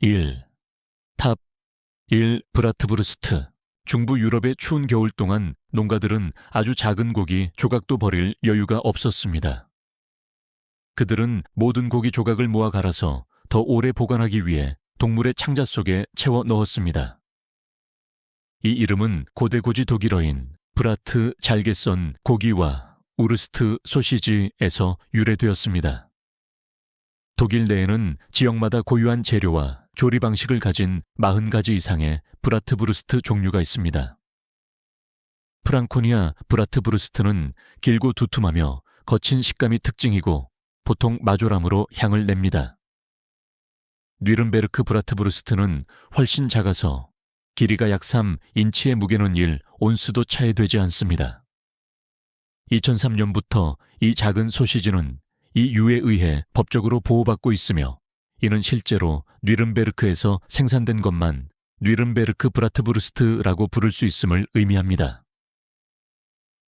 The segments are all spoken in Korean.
1. 탑 1. 브라트부르스트. 중부 유럽의 추운 겨울 동안 농가들은 아주 작은 고기 조각도 버릴 여유가 없었습니다. 그들은 모든 고기 조각을 모아 갈아서 더 오래 보관하기 위해 동물의 창자 속에 채워 넣었습니다. 이 이름은 고대 고지 독일어인 브라트 잘게 썬 고기와 우르스트 소시지에서 유래되었습니다. 독일 내에는 지역마다 고유한 재료와 조리 방식을 가진 40가지 이상의 브라트부르스트 종류가 있습니다. 프랑코니아 브라트부르스트는 길고 두툼하며 거친 식감이 특징이고 보통 마조람으로 향을 냅니다. 뉘른베르크 브라트부르스트는 훨씬 작아서 길이가 약 3인치의 무게는 1온스도 차이 되지 않습니다. 2003년부터 이 작은 소시지는 이 유에 의해 법적으로 보호받고 있으며 이는 실제로 뉘른베르크에서 생산된 것만 뉘른베르크 브라트부르스트라고 부를 수 있음을 의미합니다.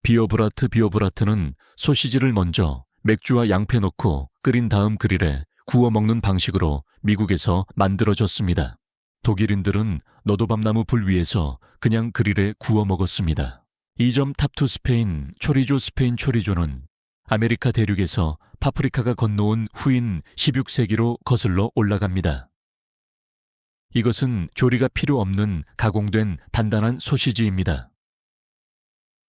비오브라트는 소시지를 먼저 맥주와 양패 넣고 끓인 다음 그릴에 구워 먹는 방식으로 미국에서 만들어졌습니다. 독일인들은 너도밤나무 불 위에서 그냥 그릴에 구워 먹었습니다. 2점 탑2 스페인 초리조는 아메리카 대륙에서 파프리카가 건너온 후인 16세기로 거슬러 올라갑니다. 이것은 조리가 필요 없는 가공된 단단한 소시지입니다.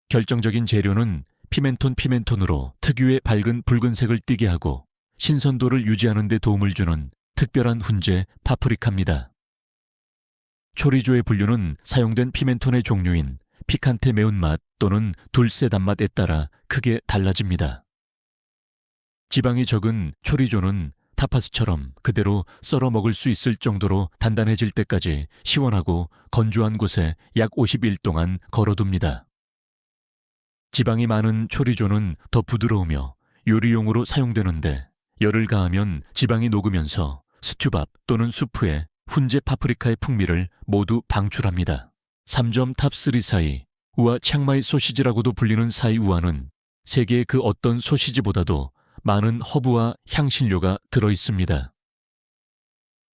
결정적인 재료는 피멘톤으로 특유의 밝은 붉은색을 띠게 하고 신선도를 유지하는 데 도움을 주는 특별한 훈제 파프리카입니다. 초리조의 분류는 사용된 피멘톤의 종류인 피칸테 매운맛 또는 둘세 단맛에 따라 크게 달라집니다. 지방이 적은 초리조는 타파스처럼 그대로 썰어 먹을 수 있을 정도로 단단해질 때까지 시원하고 건조한 곳에 약 50일 동안 걸어둡니다. 지방이 많은 초리조는 더 부드러우며 요리용으로 사용되는데 열을 가하면 지방이 녹으면서 스튜밥 또는 수프에 훈제 파프리카의 풍미를 모두 방출합니다. 3점 탑3 사이 우아 치앙마이 소시지라고도 불리는 사이 우아는 세계의 그 어떤 소시지보다도 많은 허브와 향신료가 들어있습니다.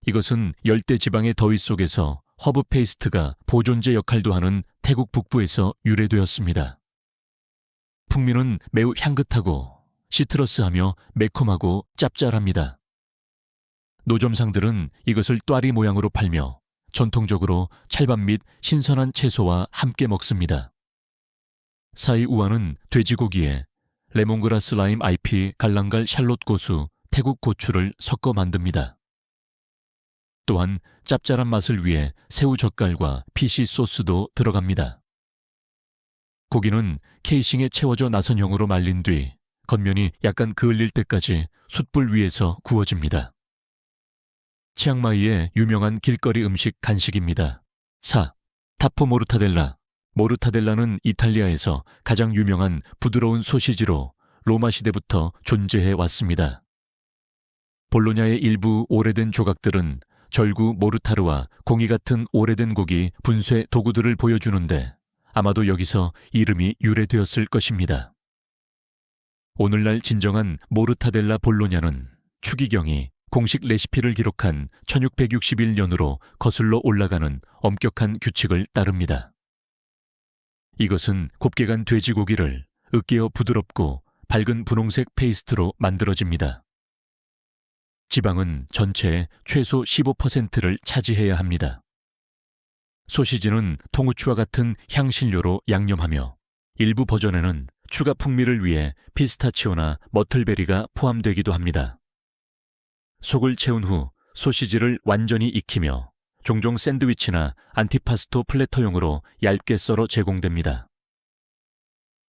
이것은 열대 지방의 더위 속에서 허브 페이스트가 보존제 역할도 하는 태국 북부에서 유래되었습니다. 풍미는 매우 향긋하고 시트러스하며 매콤하고 짭짤합니다. 노점상들은 이것을 또아리 모양으로 팔며 전통적으로 찰밥 및 신선한 채소와 함께 먹습니다. 사이 우아는 돼지고기에 레몬그라스 라임 IP 갈랑갈 샬롯 고수 태국 고추를 섞어 만듭니다. 또한 짭짤한 맛을 위해 새우 젓갈과 피시 소스도 들어갑니다. 고기는 케이싱에 채워져 나선형으로 말린 뒤 겉면이 약간 그을릴 때까지 숯불 위에서 구워집니다. 치앙마이의 유명한 길거리 음식 간식입니다. 4. 타포 모르타델라. 모르타델라는 이탈리아에서 가장 유명한 부드러운 소시지로 로마 시대부터 존재해 왔습니다. 볼로냐의 일부 오래된 조각들은 절구 모르타르와 공이 같은 오래된 고기 분쇄 도구들을 보여주는데 아마도 여기서 이름이 유래되었을 것입니다. 오늘날 진정한 모르타델라 볼로냐는 추기경이 공식 레시피를 기록한 1661년으로 거슬러 올라가는 엄격한 규칙을 따릅니다. 이것은 곱게 간 돼지고기를 으깨어 부드럽고 밝은 분홍색 페이스트로 만들어집니다. 지방은 전체의 최소 15%를 차지해야 합니다. 소시지는 통후추와 같은 향신료로 양념하며 일부 버전에는 추가 풍미를 위해 피스타치오나 머틀베리가 포함되기도 합니다. 속을 채운 후 소시지를 완전히 익히며 종종 샌드위치나 안티파스토 플래터용으로 얇게 썰어 제공됩니다.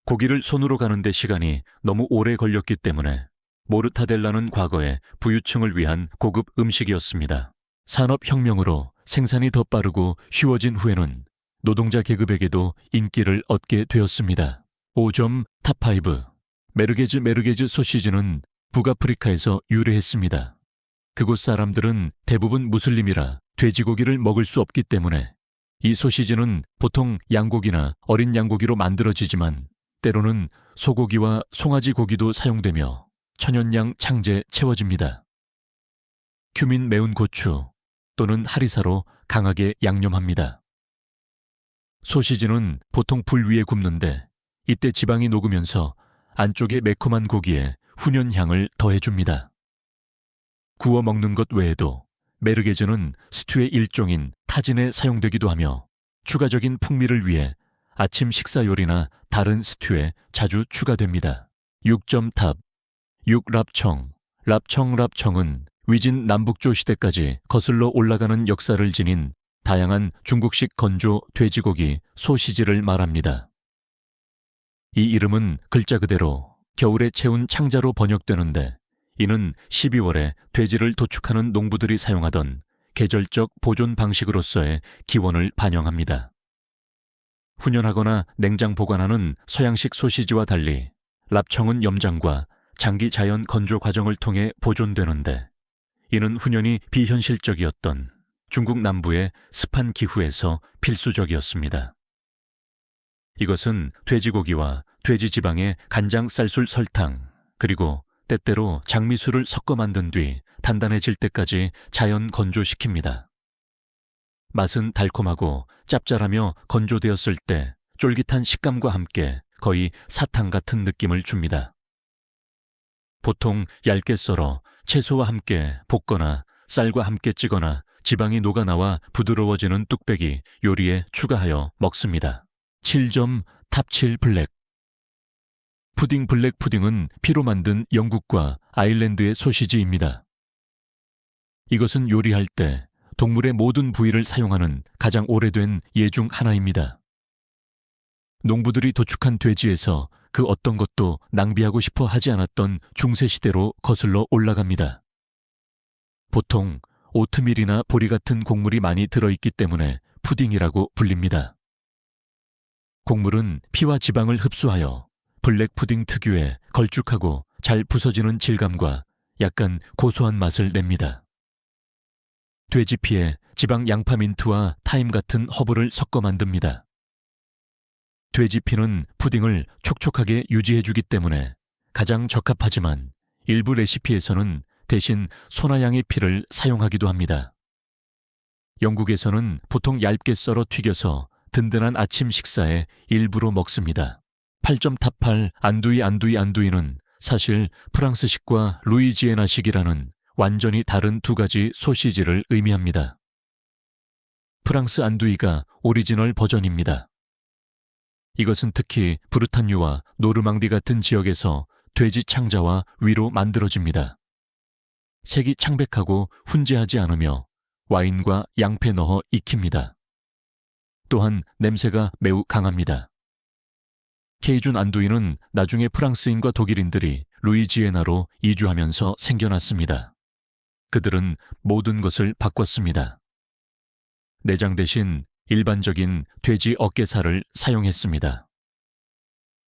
고기를 손으로 가는데 시간이 너무 오래 걸렸기 때문에 모르타델라는 과거에 부유층을 위한 고급 음식이었습니다. 산업혁명으로 생산이 더 빠르고 쉬워진 후에는 노동자 계급에게도 인기를 얻게 되었습니다. 5점 탑5. 메르게즈 소시지는 북아프리카에서 유래했습니다. 그곳 사람들은 대부분 무슬림이라 돼지고기를 먹을 수 없기 때문에 이 소시지는 보통 양고기나 어린 양고기로 만들어지지만 때로는 소고기와 송아지 고기도 사용되며 천연양 창제 채워집니다. 큐민 매운 고추, 또는 하리사로 강하게 양념합니다. 소시지는 보통 불 위에 굽는데 이때 지방이 녹으면서 안쪽의 매콤한 고기에 훈연 향을 더해줍니다. 구워 먹는 것 외에도 메르게즈는 스튜의 일종인 타진에 사용되기도 하며 추가적인 풍미를 위해 아침 식사 요리나 다른 스튜에 자주 추가됩니다. 육점탑, 육랍청, 랍청은 위진 남북조 시대까지 거슬러 올라가는 역사를 지닌 다양한 중국식 건조 돼지고기 소시지를 말합니다. 이 이름은 글자 그대로 겨울에 채운 창자로 번역되는데 이는 12월에 돼지를 도축하는 농부들이 사용하던 계절적 보존 방식으로서의 기원을 반영합니다. 훈연하거나 냉장 보관하는 서양식 소시지와 달리 랍청은 염장과 장기 자연 건조 과정을 통해 보존되는데 이는 훈연이 비현실적이었던 중국 남부의 습한 기후에서 필수적이었습니다. 이것은 돼지고기와 돼지 지방에 간장, 쌀술, 설탕, 그리고 때때로 장미수를 섞어 만든 뒤 단단해질 때까지 자연 건조시킵니다. 맛은 달콤하고 짭짤하며 건조되었을 때 쫄깃한 식감과 함께 거의 사탕 같은 느낌을 줍니다. 보통 얇게 썰어 채소와 함께 볶거나 쌀과 함께 찌거나 지방이 녹아나와 부드러워지는 뚝배기 요리에 추가하여 먹습니다. 7점 탑7 블랙 푸딩 블랙 푸딩은 피로 만든 영국과 아일랜드의 소시지입니다. 이것은 요리할 때 동물의 모든 부위를 사용하는 가장 오래된 예 중 하나입니다. 농부들이 도축한 돼지에서 그 어떤 것도 낭비하고 싶어 하지 않았던 중세시대로 거슬러 올라갑니다. 보통 오트밀이나 보리 같은 곡물이 많이 들어있기 때문에 푸딩이라고 불립니다. 곡물은 피와 지방을 흡수하여 블랙 푸딩 특유의 걸쭉하고 잘 부서지는 질감과 약간 고소한 맛을 냅니다. 돼지피에 지방 양파 민트와 타임 같은 허브를 섞어 만듭니다. 돼지피는 푸딩을 촉촉하게 유지해주기 때문에 가장 적합하지만 일부 레시피에서는 대신 소나양의 피를 사용하기도 합니다. 영국에서는 보통 얇게 썰어 튀겨서 든든한 아침 식사에 일부러 먹습니다. 8점 탑8 안두이는 사실 프랑스식과 루이지애나식이라는 완전히 다른 두 가지 소시지를 의미합니다. 프랑스 안두이가 오리지널 버전입니다. 이것은 특히 브르타뉴와 노르망디 같은 지역에서 돼지 창자와 위로 만들어집니다. 색이 창백하고 훈제하지 않으며 와인과 양패 넣어 익힙니다. 또한 냄새가 매우 강합니다. 케이준 안두이는 나중에 프랑스인과 독일인들이 루이지애나로 이주하면서 생겨났습니다. 그들은 모든 것을 바꿨습니다. 내장 대신 일반적인 돼지 어깨살을 사용했습니다.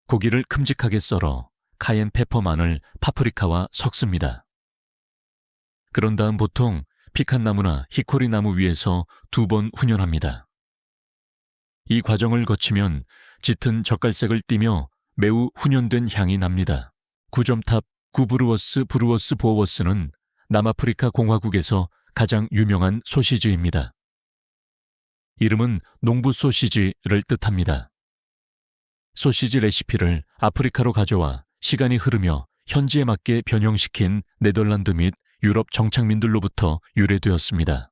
고기를 큼직하게 썰어 카옌 페퍼, 마늘, 파프리카와 섞습니다. 그런 다음 보통 피칸나무나 히코리 나무 위에서 2번 훈연합니다. 이 과정을 거치면 짙은 젓갈색을 띠며 매우 훈연된 향이 납니다. 9점탑 구브루어스 보어워스는 남아프리카 공화국에서 가장 유명한 소시지입니다. 이름은 농부 소시지를 뜻합니다. 소시지 레시피를 아프리카로 가져와 시간이 흐르며 현지에 맞게 변형시킨 네덜란드 및 유럽 정착민들로부터 유래되었습니다.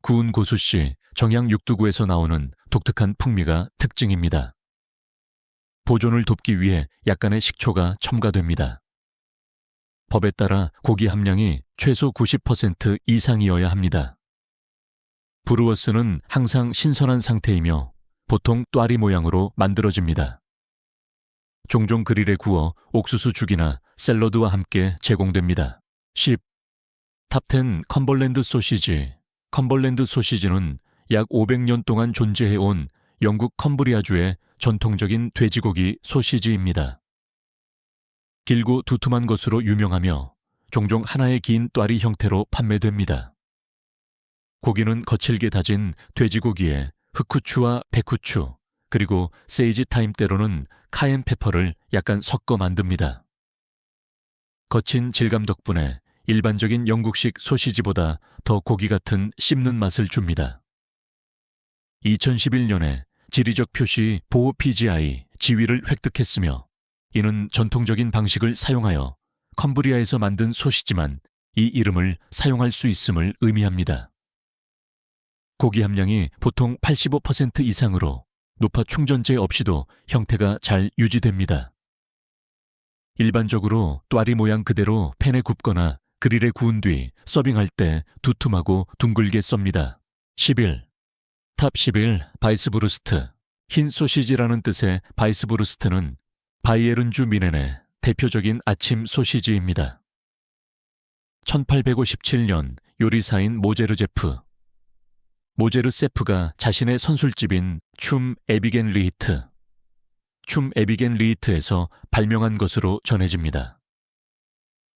구운 고수씨, 정양 육두구에서 나오는 독특한 풍미가 특징입니다. 보존을 돕기 위해 약간의 식초가 첨가됩니다. 법에 따라 고기 함량이 최소 90% 이상이어야 합니다. 브루어스는 항상 신선한 상태이며 보통 또아리 모양으로 만들어집니다. 종종 그릴에 구워 옥수수죽이나 샐러드와 함께 제공됩니다. 10. 탑10 컴벌랜드 소시지. 컴벌랜드 소시지는 약 500년 동안 존재해온 영국 컴브리아주의 전통적인 돼지고기 소시지입니다. 길고 두툼한 것으로 유명하며 종종 하나의 긴 또아리 형태로 판매됩니다. 고기는 거칠게 다진 돼지고기에 흑후추와 백후추, 그리고 세이지 타임 때로는 카옌 페퍼를 약간 섞어 만듭니다. 거친 질감 덕분에 일반적인 영국식 소시지보다 더 고기 같은 씹는 맛을 줍니다. 2011년에 지리적 표시 보호 PGI 지위를 획득했으며 이는 전통적인 방식을 사용하여 컴브리아에서 만든 소시지만 이 이름을 사용할 수 있음을 의미합니다. 고기 함량이 보통 85% 이상으로 노파 충전재 없이도 형태가 잘 유지됩니다. 일반적으로 또아리 모양 그대로 팬에 굽거나 그릴에 구운 뒤 서빙할 때 두툼하고 둥글게 썹니다. 11. 탑 11 바이스부르스트. 흰 소시지라는 뜻의 바이스부르스트는 바이에른주 뮌헨의 대표적인 아침 소시지입니다. 1857년 요리사인 모제르 세프가 자신의 선술집인 춤 에비겐 리히트에서 발명한 것으로 전해집니다.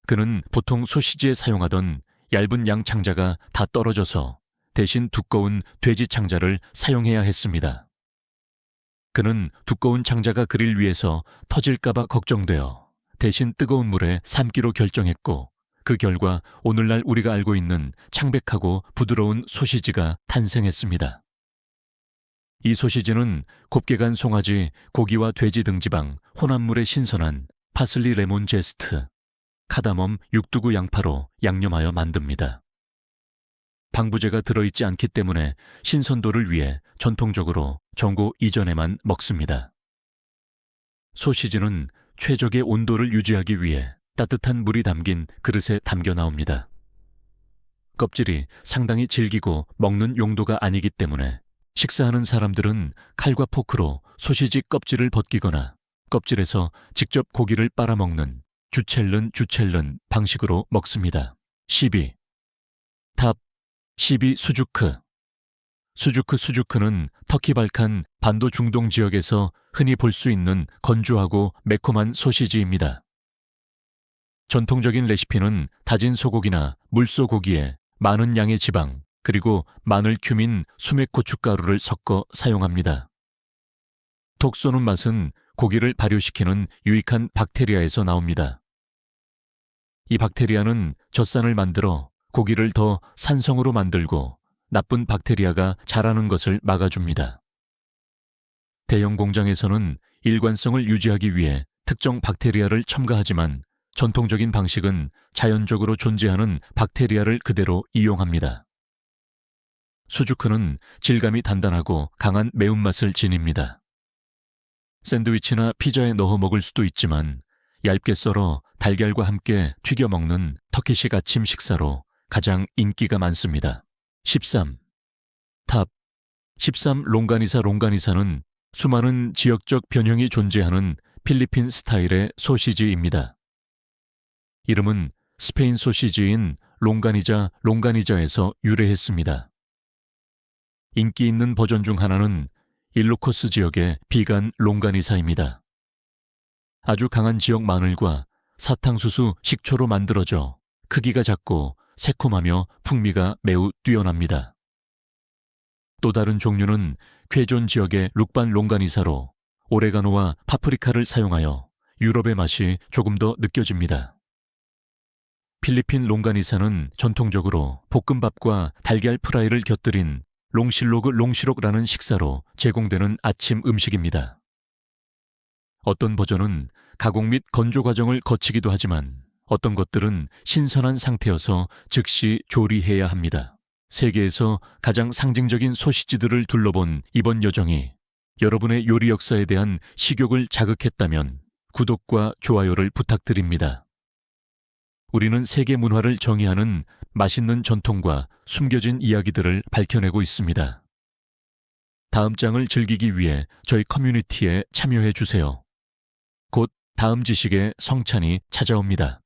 그는 보통 소시지에 사용하던 얇은 양 창자가 다 떨어져서 대신 두꺼운 돼지 창자를 사용해야 했습니다. 그는 두꺼운 창자가 그릴 위에서 터질까봐 걱정되어 대신 뜨거운 물에 삶기로 결정했고 그 결과 오늘날 우리가 알고 있는 창백하고 부드러운 소시지가 탄생했습니다. 이 소시지는 곱게 간 송아지, 고기와 돼지 등지방, 혼합물의 신선한 파슬리 레몬 제스트, 카다멈, 육두구 양파로 양념하여 만듭니다. 방부제가 들어있지 않기 때문에 신선도를 위해 전통적으로 정고 이전에만 먹습니다. 소시지는 최적의 온도를 유지하기 위해 따뜻한 물이 담긴 그릇에 담겨 나옵니다. 껍질이 상당히 질기고 먹는 용도가 아니기 때문에 식사하는 사람들은 칼과 포크로 소시지 껍질을 벗기거나 껍질에서 직접 고기를 빨아먹는 주첼른 방식으로 먹습니다. 12. 탑 12 수주크는 터키 발칸 반도 중동 지역에서 흔히 볼 수 있는 건조하고 매콤한 소시지입니다. 전통적인 레시피는 다진 소고기나 물소고기에 많은 양의 지방, 그리고 마늘, 큐민, 수맥 고춧가루를 섞어 사용합니다. 톡 쏘는 맛은 고기를 발효시키는 유익한 박테리아에서 나옵니다. 이 박테리아는 젖산을 만들어 고기를 더 산성으로 만들고 나쁜 박테리아가 자라는 것을 막아줍니다. 대형 공장에서는 일관성을 유지하기 위해 특정 박테리아를 첨가하지만 전통적인 방식은 자연적으로 존재하는 박테리아를 그대로 이용합니다. 수주크는 질감이 단단하고 강한 매운맛을 지닙니다. 샌드위치나 피자에 넣어 먹을 수도 있지만 얇게 썰어 달걀과 함께 튀겨 먹는 터키식 아침 식사로 가장 인기가 많습니다. 13. 탑 13 롱가니사는 수많은 지역적 변형이 존재하는 필리핀 스타일의 소시지입니다. 이름은 스페인 소시지인 롱가니자에서 유래했습니다. 인기 있는 버전 중 하나는 일로코스 지역의 비간 롱가니사입니다. 아주 강한 지역 마늘과 사탕수수, 식초로 만들어져 크기가 작고 새콤하며 풍미가 매우 뛰어납니다. 또 다른 종류는 쾌존 지역의 룩반 롱가니사로 오레가노와 파프리카를 사용하여 유럽의 맛이 조금 더 느껴집니다. 필리핀 롱가니사는 전통적으로 볶음밥과 달걀 프라이를 곁들인 롱시록라는 식사로 제공되는 아침 음식입니다. 어떤 버전은 가공 및 건조 과정을 거치기도 하지만 어떤 것들은 신선한 상태여서 즉시 조리해야 합니다. 세계에서 가장 상징적인 소시지들을 둘러본 이번 여정이 여러분의 요리 역사에 대한 식욕을 자극했다면 구독과 좋아요를 부탁드립니다. 우리는 세계 문화를 정의하는 맛있는 전통과 숨겨진 이야기들을 밝혀내고 있습니다. 다음 장을 즐기기 위해 저희 커뮤니티에 참여해 주세요. 곧 다음 지식의 성찬이 찾아옵니다.